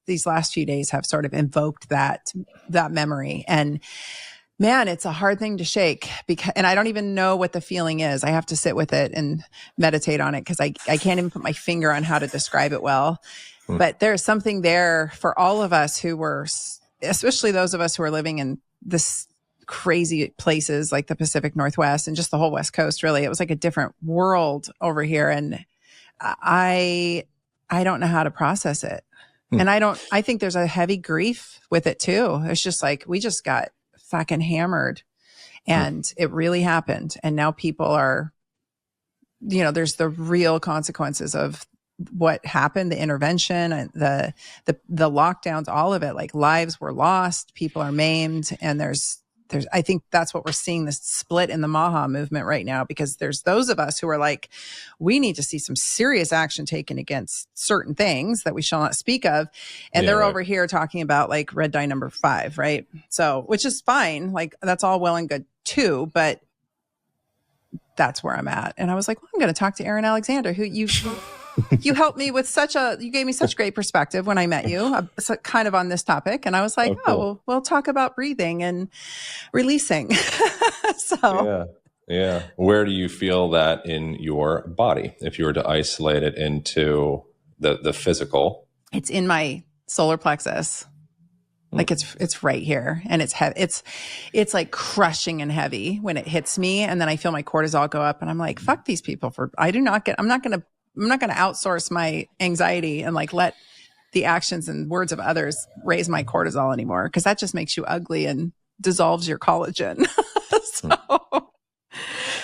these last few days have sort of invoked that memory. And man, it's a hard thing to shake and I don't even know what the feeling is. I have to sit with it and meditate on it because I can't even put my finger on how to describe it well. But there's something there for all of us who were, especially those of us who are living in this crazy places like the Pacific Northwest and just the whole West Coast, really. It was like a different world over here. And I don't know how to process it. And I think there's a heavy grief with it too. It's just like, we just got fucking hammered and it really happened. And now people are, there's the real consequences of what happened, the intervention and the lockdowns, all of it, like lives were lost, people are maimed. And I think that's what we're seeing, this split in the Maha movement right now, because there's those of us who are like, we need to see some serious action taken against certain things that we shall not speak of. And they're over here talking about like red dye number 5, right? So, which is fine. Like that's all well and good too, but that's where I'm at. And I was like, well, I'm going to talk to Erin Alexander, who you helped me with you gave me such great perspective when I met you, kind of on this topic. And I was like, cool. Well, we'll talk about breathing and releasing. Yeah. Where do you feel that in your body? If you were to isolate it into the physical? It's in my solar plexus. Like it's right here and it's heavy. It's like crushing and heavy when it hits me. And then I feel my cortisol go up and I'm like, fuck these people I'm not going to outsource my anxiety and like let the actions and words of others raise my cortisol anymore. Cause that just makes you ugly and dissolves your collagen. So.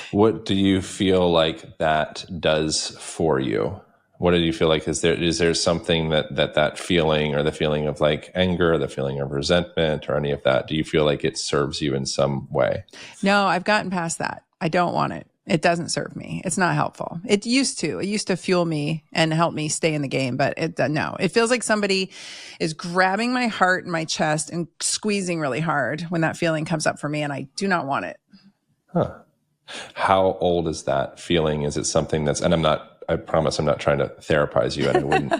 What do you feel like that does for you? What do you feel like? Is there something that feeling or the feeling of like anger, the feeling of resentment or any of that? Do you feel like it serves you in some way? No, I've gotten past that. I don't want it. It doesn't serve me. It's not helpful. It used to fuel me and help me stay in the game, but no, it feels like somebody is grabbing my heart and my chest and squeezing really hard when that feeling comes up for me. And I do not want it. Huh. How old is that feeling? Is it something I promise I'm not trying to therapize you, and I wouldn't,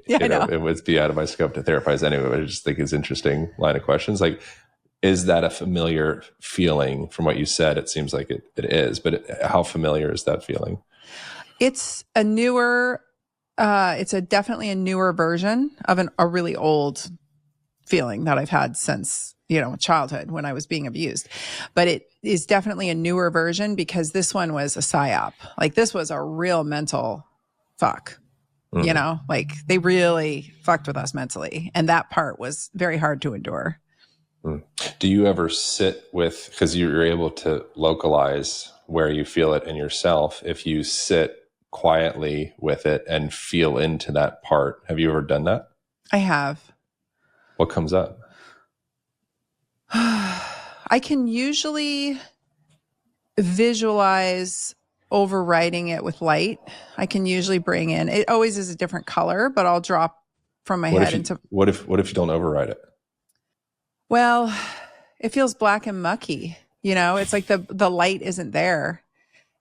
it would be out of my scope to therapize anyway, but I just think it's interesting line of questions. Like, is that a familiar feeling? From what you said, it seems like it is, but how familiar is that feeling? It's a newer, definitely a newer version of a really old feeling that I've had since, childhood when I was being abused. But it is definitely a newer version because this one was a psyop. Like this was a real mental fuck, like they really fucked with us mentally. And that part was very hard to endure. Do you ever sit with, because you're able to localize where you feel it in yourself, if you sit quietly with it and feel into that part, have you ever done that? I have. What comes up? I can usually visualize overriding it with light. I can usually bring in, it always is a different color, but I'll drop from my head into. What if you don't override it? Well, it feels black and mucky, it's like the light isn't there.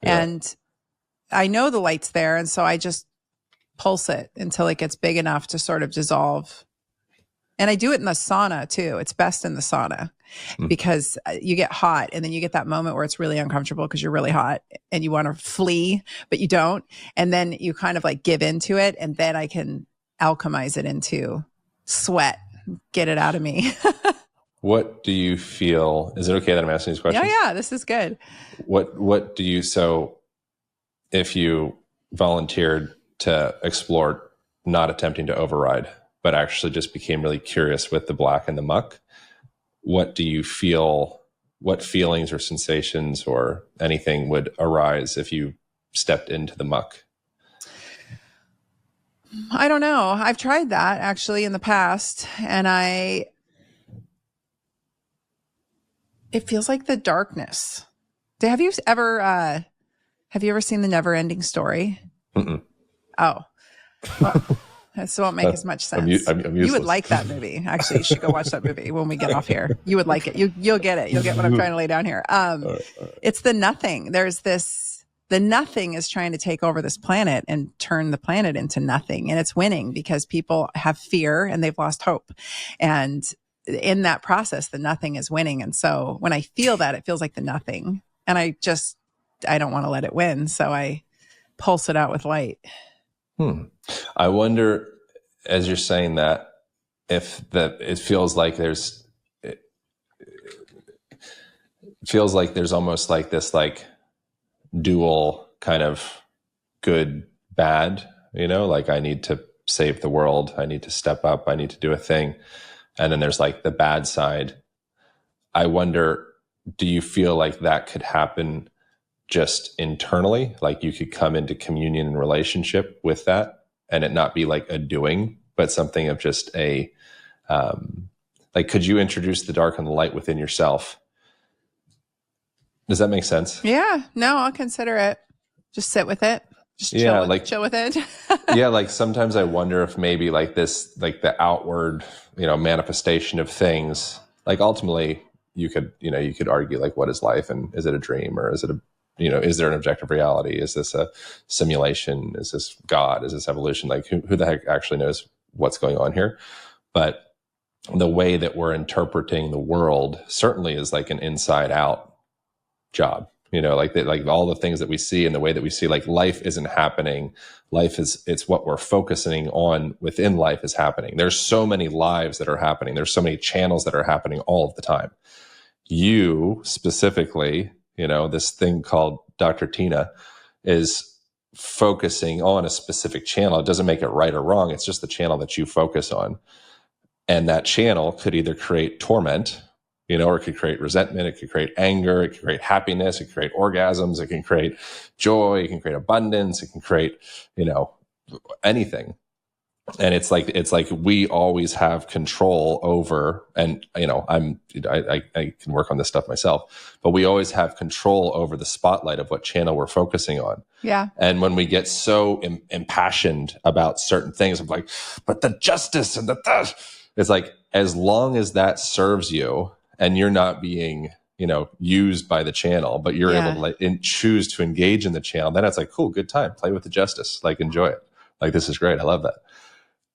Yeah. And I know the light's there. And so I just pulse it until it gets big enough to sort of dissolve. And I do it in the sauna too. It's best in the sauna because you get hot and then you get that moment where it's really uncomfortable because you're really hot and you want to flee, but you don't. And then you kind of like give into it. And then I can alchemize it into sweat, get it out of me. What do you feel? Is it okay that I'm asking these questions? Yeah, this is good. What do you, so if you volunteered to explore not attempting to override, but actually just became really curious with the black and the muck, what do you feel, what feelings or sensations or anything would arise if you stepped into the muck? I don't know. I've tried that actually in the past and it feels like the darkness. Have you ever seen The Never Ending Story? Mm-mm. Oh, well, this won't make as much sense. I'm you would like that movie. Actually, you should go watch that movie when we get off here. You would like it. You'll get it. You'll get what I'm trying to lay down here. It's the nothing. There's the nothing is trying to take over this planet and turn the planet into nothing. And it's winning because people have fear and they've lost hope. And in that process, the nothing is winning. And so when I feel that, it feels like the nothing. And I don't want to let it win. So I pulse it out with light. I wonder, as you're saying that, it feels like there's almost like this like dual kind of good bad, like I need to save the world, I need to step up, I need to do a thing, and then there's like the bad side. I wonder, do you feel like that could happen just internally, like you could come into communion and relationship with that and it not be like a doing, but something of just a like, could you introduce the dark and the light within yourself? Does that make sense? Yeah, no, I'll consider it. Just sit with it. Just chill with it. Yeah, like sometimes I wonder if maybe like this, like the outward, manifestation of things, like ultimately you could argue like, what is life, and is it a dream, or is it is there an objective reality? Is this a simulation? Is this God? Is this evolution? Like who the heck actually knows what's going on here? But the way that we're interpreting the world certainly is like an inside out job, like all the things that we see and the way that we see, like life isn't happening. It's what we're focusing on within life is happening. There's so many lives that are happening. There's so many channels that are happening all of the time. You specifically, this thing called Dr. Tina is focusing on a specific channel. It doesn't make it right or wrong. It's just the channel that you focus on. And that channel could either create torment, or it could create resentment, it could create anger, it could create happiness, it could create orgasms, it can create joy, it can create abundance, it can create, anything. And it's like we always have control over, and I can work on this stuff myself, but we always have control over the spotlight of what channel we're focusing on. Yeah. And when we get so impassioned about certain things, of like, but the justice and it's like, as long as that serves you and you're not being used by the channel, but you're able to choose to engage in the channel, then it's like, cool, good time, play with the justice, like enjoy it, like this is great, I love that.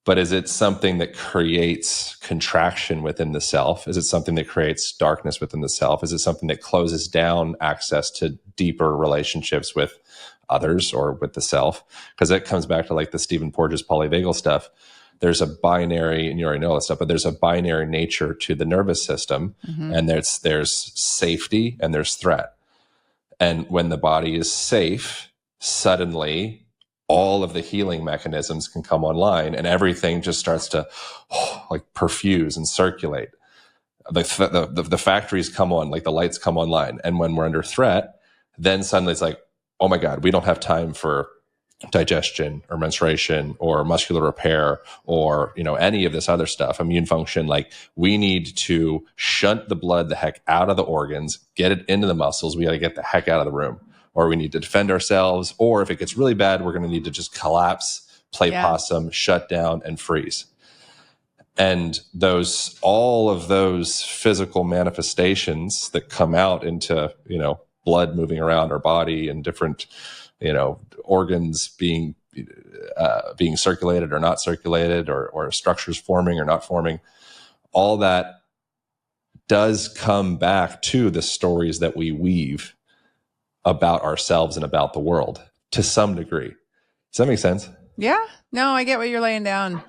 But is it something that creates contraction within the self? Is it something that creates darkness within the self? Is it something that closes down access to deeper relationships with others or with the self? Because it comes back to like the Stephen Porges polyvagal stuff. There's a binary, and you already know all that stuff, but there's a binary nature to the nervous system. Mm-hmm. And there's safety and there's threat. And when the body is safe, suddenly all of the healing mechanisms can come online and everything just starts to like perfuse and circulate. The factories come on, like the lights come online. And when we're under threat, then suddenly it's like, oh my God, we don't have time for digestion or menstruation or muscular repair or, any of this other stuff, immune function. Like we need to shunt the blood the heck out of the organs, get it into the muscles. We got to get the heck out of the room. Or we need to defend ourselves. Or if it gets really bad, we're going to need to just collapse, play possum, shut down, and freeze. And all of those physical manifestations that come out into, blood moving around our body and different, organs being circulated or not circulated, or structures forming or not forming, all that does come back to the stories that we weave about ourselves and about the world to some degree. Does that make sense? Yeah. No, I get what you're laying down.